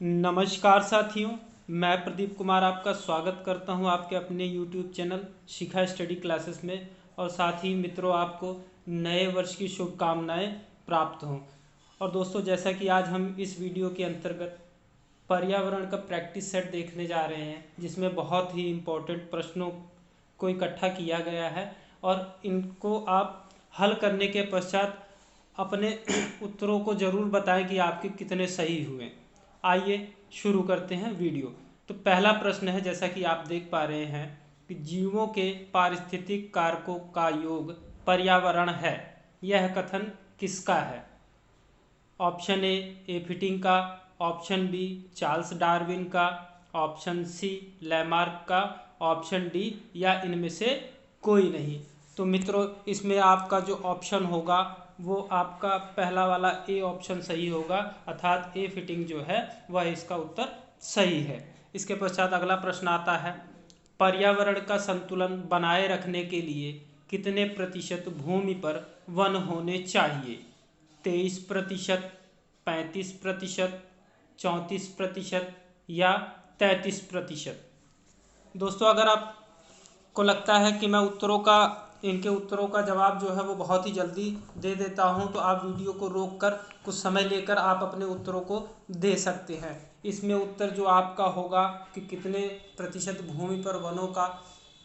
नमस्कार साथियों, मैं प्रदीप कुमार आपका स्वागत करता हूं आपके अपने YouTube चैनल शिखा स्टडी क्लासेस में। और साथ ही मित्रों, आपको नए वर्ष की शुभकामनाएं प्राप्त हों। और दोस्तों, जैसा कि आज हम इस वीडियो के अंतर्गत पर्यावरण का प्रैक्टिस सेट देखने जा रहे हैं, जिसमें बहुत ही इम्पोर्टेंट प्रश्नों को इकट्ठा किया गया है और इनको आप हल करने के पश्चात अपने उत्तरों को ज़रूर बताएं कि आपके कितने सही हुए। आइए शुरू करते हैं वीडियो। तो पहला प्रश्न है, जैसा कि आप देख पा रहे हैं कि जीवों के पारिस्थितिक कारकों का योग पर्यावरण है। यह कथन किसका है? ऑप्शन ए फिटिंग का, ऑप्शन बी चार्ल्स डार्विन का, ऑप्शन सी लैमार्क का, ऑप्शन डी या इनमें से कोई नहीं। तो मित्रों, इसमें आपका जो ऑप्शन होगा वो आपका पहला वाला ए ऑप्शन सही होगा, अर्थात ए फिटिंग जो है वह इसका उत्तर सही है। इसके पश्चात अगला प्रश्न आता है, पर्यावरण का संतुलन बनाए रखने के लिए कितने प्रतिशत भूमि पर वन होने चाहिए? 23%, 35%, 34% या 33%? दोस्तों, अगर आपको लगता है कि मैं इनके उत्तरों का जवाब जो है वो बहुत ही जल्दी दे देता हूं, तो आप वीडियो को रोककर कुछ समय लेकर आप अपने उत्तरों को दे सकते हैं। इसमें उत्तर जो आपका होगा कि कितने प्रतिशत भूमि पर वनों का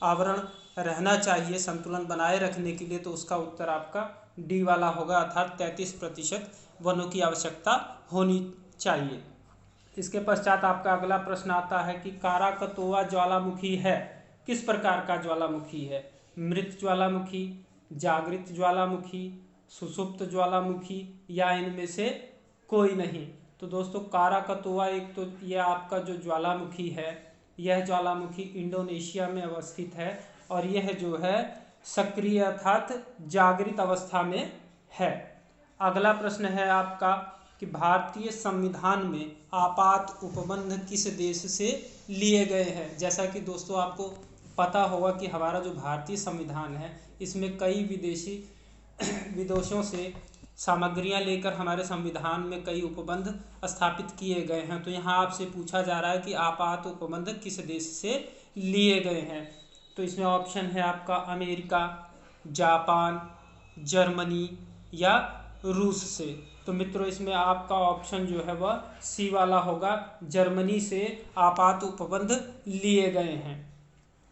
आवरण रहना चाहिए संतुलन बनाए रखने के लिए, तो उसका उत्तर आपका डी वाला होगा, अर्थात 33% वनों की आवश्यकता होनी चाहिए। इसके पश्चात आपका अगला प्रश्न आता है कि काराकतोआ ज्वालामुखी है किस प्रकार का ज्वालामुखी है? मृत ज्वालामुखी, जागृत ज्वालामुखी, सुषुप्त ज्वालामुखी या इनमें से कोई नहीं? तो दोस्तों, काराकतोआ एक तो यह आपका जो ज्वालामुखी है, यह ज्वालामुखी इंडोनेशिया में अवस्थित है और यह जो है सक्रिय अर्थात जागृत अवस्था में है। अगला प्रश्न है आपका कि भारतीय संविधान में आपात उपबंध किस देश से लिए गए हैं? जैसा कि दोस्तों आपको पता होगा कि हमारा जो भारतीय संविधान है, इसमें कई विदेशों से सामग्रियां लेकर हमारे संविधान में कई उपबंध स्थापित किए गए हैं। तो यहाँ आपसे पूछा जा रहा है कि आपात उपबंध किस देश से लिए गए हैं? तो इसमें ऑप्शन है आपका अमेरिका, जापान, जर्मनी या रूस से। तो मित्रों, इसमें आपका ऑप्शन जो है वह सी वाला होगा, जर्मनी से आपात उपबंध लिए गए हैं।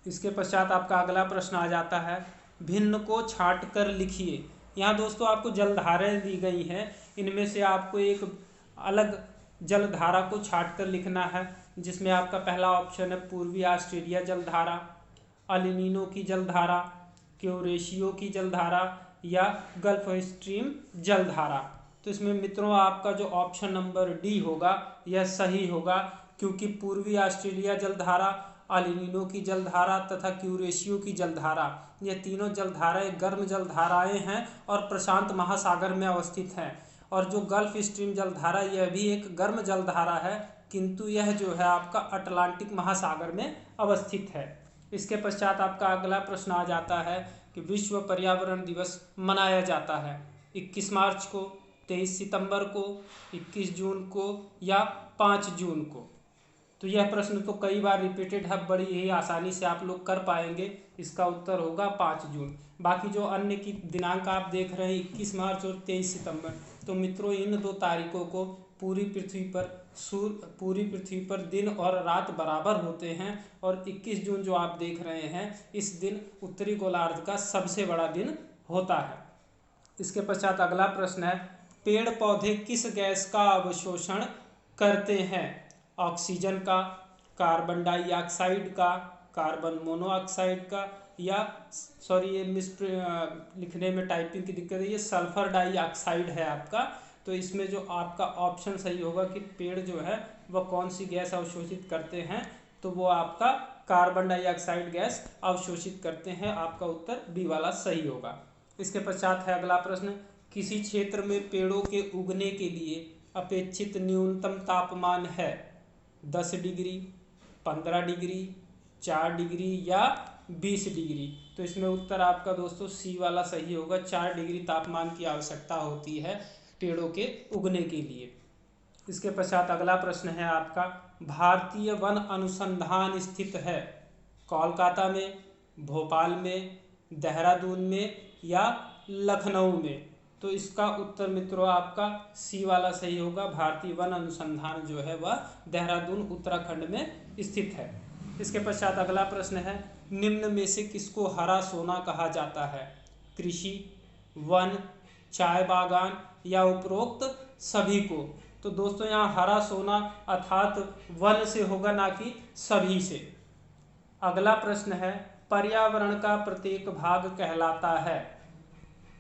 इसके पश्चात आपका अगला प्रश्न आ जाता है, भिन्न को छांट कर लिखिए। यहाँ दोस्तों आपको जलधाराएं दी गई हैं, इनमें से आपको एक अलग जलधारा को छांट कर लिखना है, जिसमें आपका पहला ऑप्शन है पूर्वी ऑस्ट्रेलिया जलधारा, अल-नीनो की जलधारा, क्यूरेशियो की जलधारा या गल्फ स्ट्रीम जलधारा। तो इसमें मित्रों आपका जो ऑप्शन नंबर डी होगा यह सही होगा, क्योंकि पूर्वी ऑस्ट्रेलिया जलधारा, अल-नीनो की जलधारा तथा क्यूरेशियो की जलधारा, ये तीनों जलधाराएं गर्म जलधाराएं हैं और प्रशांत महासागर में अवस्थित हैं। और जो गल्फ स्ट्रीम जलधारा यह भी एक गर्म जलधारा है, किंतु यह जो है आपका अटलांटिक महासागर में अवस्थित है। इसके पश्चात आपका अगला प्रश्न आ जाता है कि विश्व पर्यावरण दिवस मनाया जाता है 21 मार्च को, 23 सितंबर को, 21 जून को या 5 जून को? तो यह प्रश्न तो कई बार रिपीटेड है, बड़ी ही आसानी से आप लोग कर पाएंगे। इसका उत्तर होगा 5 जून। बाकी जो अन्य की दिनांक आप देख रहे हैं 21 मार्च और 23 सितंबर, तो मित्रों इन दो तारीखों को पूरी पृथ्वी पर दिन और रात बराबर होते हैं। और 21 जून जो आप देख रहे हैं, इस दिन उत्तरी गोलार्ध का सबसे बड़ा दिन होता है। इसके पश्चात अगला प्रश्न है, पेड़ पौधे किस गैस का अवशोषण करते हैं? ऑक्सीजन का, कार्बन डाइऑक्साइड का, कार्बन मोनोऑक्साइड का या ये लिखने में टाइपिंग की दिक्कत है, ये सल्फर डाइऑक्साइड है आपका। तो इसमें जो आपका ऑप्शन सही होगा कि पेड़ जो है वह कौन सी गैस अवशोषित करते हैं, तो वो आपका कार्बन डाइऑक्साइड गैस अवशोषित करते हैं। आपका उत्तर बी वाला सही होगा। इसके पश्चात है अगला प्रश्न, किसी क्षेत्र में पेड़ों के उगने के लिए अपेक्षित न्यूनतम तापमान है 10 डिग्री, 15 डिग्री, 4 डिग्री या 20 डिग्री? तो इसमें उत्तर आपका दोस्तों सी वाला सही होगा, 4 डिग्री तापमान की आवश्यकता होती है पेड़ों के उगने के लिए। इसके पश्चात अगला प्रश्न है आपका, भारतीय वन अनुसंधान स्थित है कोलकाता में, भोपाल में, देहरादून में या लखनऊ में? तो इसका उत्तर मित्रों आपका सी वाला सही होगा। भारतीय वन अनुसंधान जो है वह देहरादून उत्तराखंड में स्थित है। इसके पश्चात अगला प्रश्न है, निम्न में से किसको हरा सोना कहा जाता है? कृषि, वन, चाय बागान या उपरोक्त सभी को? तो दोस्तों यहाँ हरा सोना अर्थात वन से होगा, ना कि सभी से। अगला प्रश्न है, पर्यावरण का प्रत्येक भाग कहलाता है?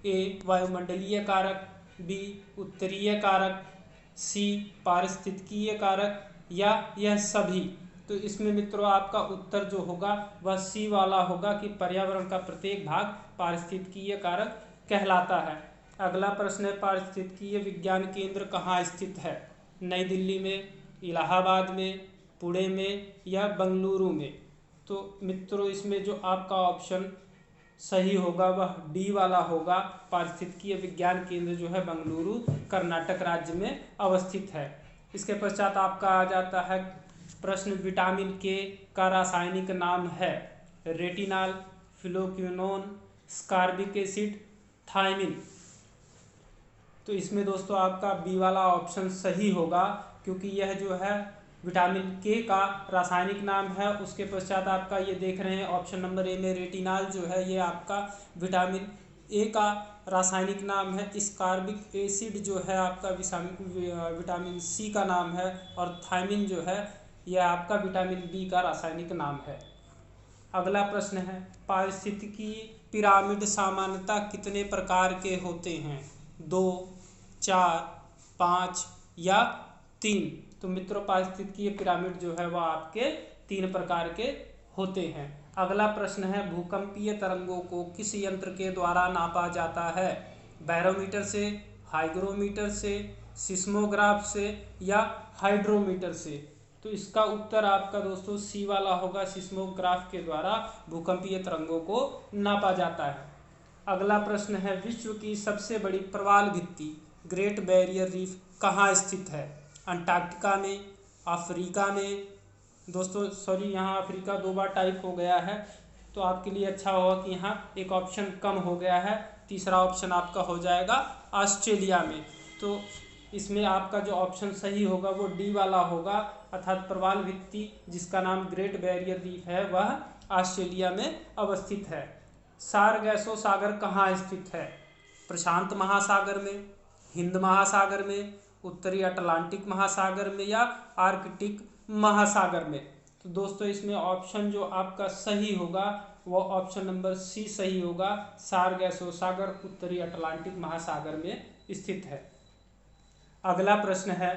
ए वायुमंडलीय कारक, बी उत्तरीय कारक, सी पारिस्थितिकीय कारक या यह सभी? तो इसमें मित्रों आपका उत्तर जो होगा वह सी वाला होगा कि पर्यावरण का प्रत्येक भाग पारिस्थितिकीय कारक कहलाता है। अगला प्रश्न है, पारिस्थितिकीय विज्ञान केंद्र कहाँ स्थित है? नई दिल्ली में, इलाहाबाद में, पुणे में या बेंगलुरु में? तो मित्रों इसमें जो आपका ऑप्शन सही होगा वह डी वाला होगा। पारिस्थितिकीय विज्ञान केंद्र जो है बेंगलुरु कर्नाटक राज्य में अवस्थित है। इसके पश्चात आपका आ जाता है प्रश्न, विटामिन के का रासायनिक नाम है? Retinol, phylloquinone, ascorbic acid, thiamine? तो इसमें दोस्तों आपका बी वाला ऑप्शन सही होगा, क्योंकि यह जो है विटामिन के का रासायनिक नाम है। उसके पश्चात आपका ये देख रहे हैं ऑप्शन नंबर ए में रेटिनॉल जो है ये आपका विटामिन ए का रासायनिक नाम है। स्कारबिक एसिड जो है आपका विटामिन सी का नाम है, और थायमिन जो है यह आपका विटामिन बी का रासायनिक नाम है। अगला प्रश्न है, पारिस्थितिकी पिरामिड सामान्यतः कितने प्रकार के होते हैं? 2, 4, 5 या 3? तो मित्रों पारिस्थितिकीय पिरामिड जो है वह आपके 3 प्रकार के होते हैं। अगला प्रश्न है, भूकंपीय तरंगों को किस यंत्र के द्वारा नापा जाता है? बैरोमीटर से, हाइग्रोमीटर से, सिस्मोग्राफ से या हाइड्रोमीटर से? तो इसका उत्तर आपका दोस्तों सी वाला होगा, सिस्मोग्राफ के द्वारा भूकंपीय तरंगों को नापा जाता है। अगला प्रश्न है, विश्व की सबसे बड़ी प्रवाल भित्ति ग्रेट बैरियर रीफ कहाँ स्थित है? अंटार्कटिका में, अफ्रीका में? दोस्तों सॉरी यहाँ अफ्रीका 2 बार टाइप हो गया है, तो आपके लिए अच्छा होगा कि यहाँ एक ऑप्शन कम हो गया है। तीसरा ऑप्शन आपका हो जाएगा ऑस्ट्रेलिया में। तो इसमें आपका जो ऑप्शन सही होगा वो डी वाला होगा, अर्थात प्रवाल भित्ति जिसका नाम ग्रेट बैरियर रीफ है वह ऑस्ट्रेलिया में अवस्थित है। सारगैसो सागर कहाँ स्थित है? प्रशांत महासागर में, हिंद महासागर में, उत्तरी अटलांटिक महासागर में या आर्कटिक महासागर में? तो दोस्तों इसमें ऑप्शन जो आपका सही होगा वो ऑप्शन नंबर सी सही होगा, सारगैसो सागर उत्तरी अटलांटिक महासागर में स्थित है। अगला प्रश्न है,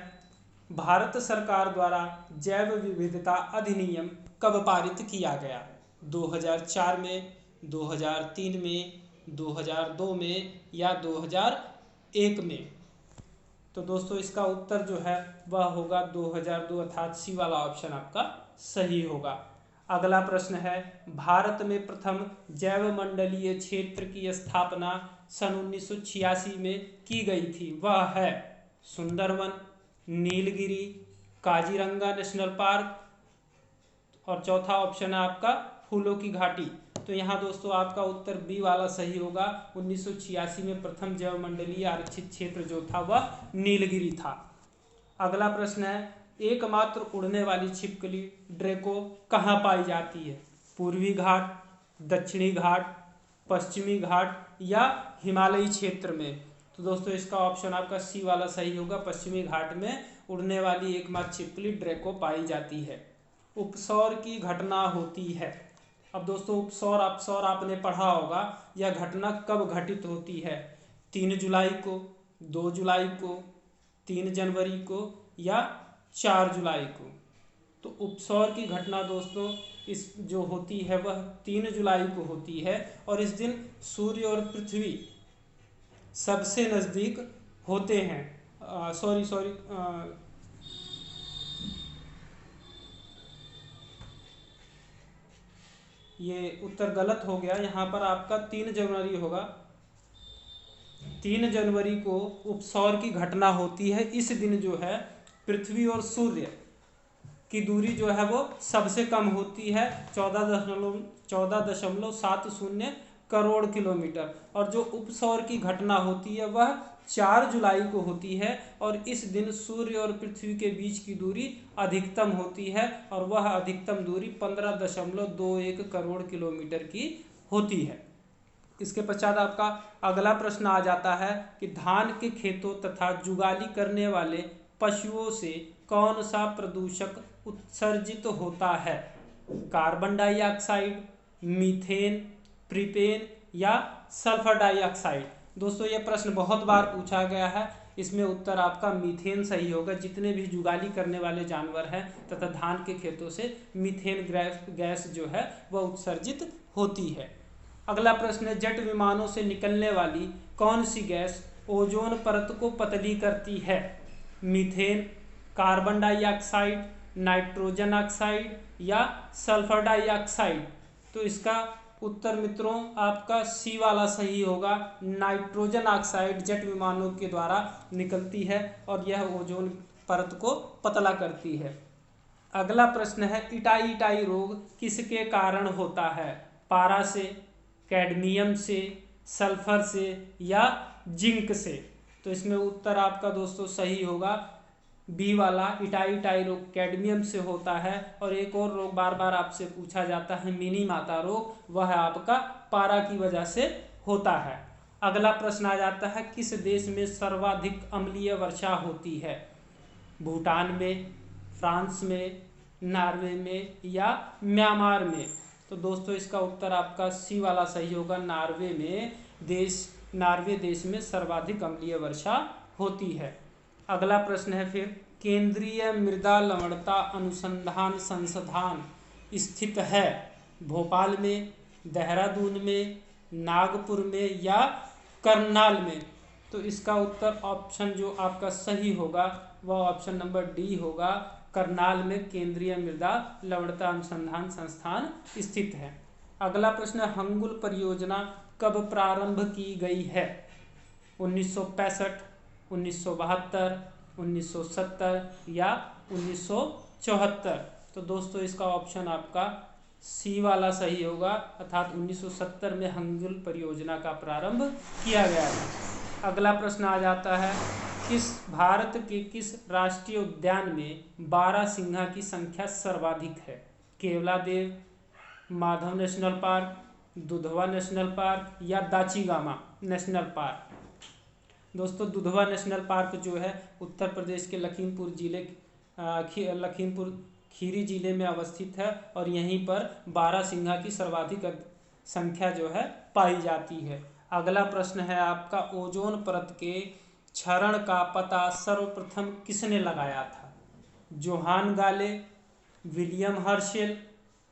भारत सरकार द्वारा जैव विविधता अधिनियम कब पारित किया गया? 2004 में, 2003 में, 2002 में या 2001 में? तो दोस्तों इसका उत्तर जो है वह होगा 2002, अर्थात सी वाला ऑप्शन आपका सही होगा। अगला प्रश्न है, भारत में प्रथम जैव मंडलीय क्षेत्र की स्थापना सन 1986 में की गई थी, वह है? सुंदरवन, नीलगिरी, काजीरंगा नेशनल पार्क, और चौथा ऑप्शन है आपका फूलों की घाटी। तो यहाँ दोस्तों आपका उत्तर बी वाला सही होगा। 1986 में प्रथम जैव मंडलीय आरक्षित क्षेत्र जो था वह नीलगिरी था। अगला प्रश्न है, एकमात्र उड़ने वाली छिपकली ड्रैको कहाँ पाई जाती है? पूर्वी घाट, दक्षिणी घाट, पश्चिमी घाट या हिमालयी क्षेत्र में? तो दोस्तों इसका ऑप्शन आपका सी वाला सही होगा, पश्चिमी घाट में उड़ने वाली एकमात्र छिपकली ड्रैको पाई जाती है। उपसौर की घटना होती है। अब दोस्तों उपसौर अपसौर आपने पढ़ा होगा, यह घटना कब घटित होती है? 3 जुलाई को, 2 जुलाई को, 3 जनवरी को या 4 जुलाई को? तो उपसौर की घटना दोस्तों इस जो होती है वह 3 जुलाई को होती है, और इस दिन सूर्य और पृथ्वी सबसे नज़दीक होते हैं। ये उत्तर गलत हो गया, यहाँ पर आपका 3 जनवरी होगा। 3 जनवरी को उपसौर की घटना होती है। इस दिन जो है पृथ्वी और सूर्य की दूरी जो है वो सबसे कम होती है 14.70 करोड़ किलोमीटर, और जो उपसौर की घटना होती है वह 4 जुलाई को होती है, और इस दिन सूर्य और पृथ्वी के बीच की दूरी अधिकतम होती है, और वह अधिकतम दूरी 15.21 करोड़ किलोमीटर की होती है। इसके पश्चात आपका अगला प्रश्न आ जाता है कि धान के खेतों तथा जुगाली करने वाले पशुओं से कौन सा प्रदूषक उत्सर्जित होता है? कार्बन डाइऑक्साइड, मीथेन, प्रीपेन या सल्फर डाइऑक्साइड। दोस्तों ये प्रश्न बहुत बार पूछा गया है, इसमें उत्तर आपका मीथेन सही होगा। जितने भी जुगाली करने वाले जानवर हैं तथा धान के खेतों से मीथेन गैस जो है वह उत्सर्जित होती है। अगला प्रश्न है, जेट विमानों से निकलने वाली कौन सी गैस ओजोन परत को पतली करती है? Methane, carbon dioxide, nitrogen oxide या सल्फर डाइऑक्साइड। तो इसका उत्तर मित्रों आपका सी वाला सही होगा। नाइट्रोजन ऑक्साइड जेट विमानों के द्वारा निकलती है और यह ओजोन परत को पतला करती है। अगला प्रश्न है, इटाई रोग किसके कारण होता है? पारा से, कैडमियम से, सल्फर से या जिंक से। तो इसमें उत्तर आपका दोस्तों सही होगा बी वाला, इटाई रोग कैडमियम से होता है। और एक और रोग बार बार आपसे पूछा जाता है मिनी माता रोग, वह आपका पारा की वजह से होता है। अगला प्रश्न आ जाता है, किस देश में सर्वाधिक अम्लीय वर्षा होती है? भूटान में, फ्रांस में, नॉर्वे में या म्यांमार में। तो दोस्तों इसका उत्तर आपका सी वाला सही होगा। नॉर्वे देश में सर्वाधिक अम्लीय वर्षा होती है। अगला प्रश्न है फिर, केंद्रीय मृदा लवणता अनुसंधान संस्थान स्थित है भोपाल में, देहरादून में, नागपुर में या करनाल में। तो इसका उत्तर ऑप्शन जो आपका सही होगा वह ऑप्शन नंबर डी होगा, करनाल में केंद्रीय मृदा लवणता अनुसंधान संस्थान स्थित है। अगला प्रश्न, हंगुल परियोजना कब प्रारंभ की गई है? 1965, 1972, 1970 या 1974। तो दोस्तों इसका ऑप्शन आपका सी वाला सही होगा, अर्थात 1970 में हंगुल परियोजना का प्रारंभ किया गया था। अगला प्रश्न आ जाता है, भारत के किस राष्ट्रीय उद्यान में बारहसिंघा की संख्या सर्वाधिक है? Keoladeo, Madhav national park, Dudhwa national park या दाचीगामा नेशनल पार्क। दोस्तों दुधवा नेशनल पार्क जो है उत्तर प्रदेश के लखीमपुर खीरी जिले में अवस्थित है, और यहीं पर बारहसिंघा की सर्वाधिक संख्या जो है पाई जाती है। अगला प्रश्न है आपका, ओजोन परत के क्षरण का पता सर्वप्रथम किसने लगाया था? जोहान गाले, विलियम हर्शेल,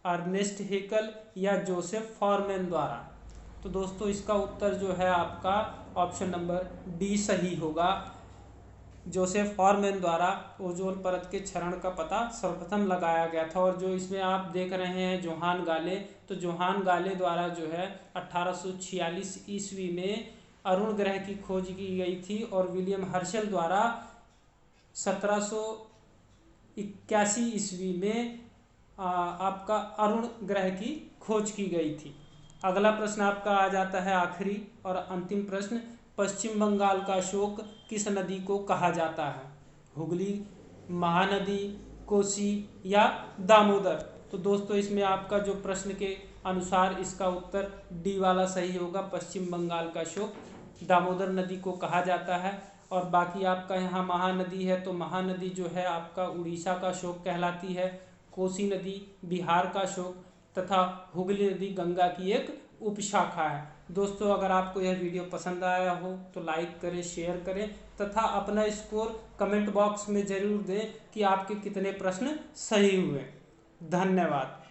अर्नेस्ट हेकल या जोसेफ फॉरमैन द्वारा। तो दोस्तों इसका उत्तर जो है आपका ऑप्शन नंबर डी सही होगा। जोसेफ फॉरमैन द्वारा ओजोन परत के क्षरण का पता सर्वप्रथम लगाया गया था। और जो इसमें आप देख रहे हैं जोहान गाले, तो जोहान गाले द्वारा जो है 1846 ईस्वी में अरुण ग्रह की खोज की गई थी, और विलियम हर्शेल द्वारा 1781 ईस्वी में आपका अरुण ग्रह की खोज की गई थी। अगला प्रश्न आपका आ जाता है आखिरी और अंतिम प्रश्न, पश्चिम बंगाल का अशोक किस नदी को कहा जाता है? हुगली, महानदी, कोसी या दामोदर। तो दोस्तों इसमें आपका जो प्रश्न के अनुसार इसका उत्तर डी वाला सही होगा। पश्चिम बंगाल का अशोक दामोदर नदी को कहा जाता है। और बाकी आपका यहाँ महानदी है, तो महानदी जो है आपका उड़ीसा का अशोक कहलाती है। कोसी नदी बिहार का अशोक तथा हुगली नदी गंगा की एक उपशाखा है। दोस्तों अगर आपको यह वीडियो पसंद आया हो तो लाइक करें, शेयर करें तथा अपना स्कोर कमेंट बॉक्स में ज़रूर दें कि आपके कितने प्रश्न सही हुए। धन्यवाद।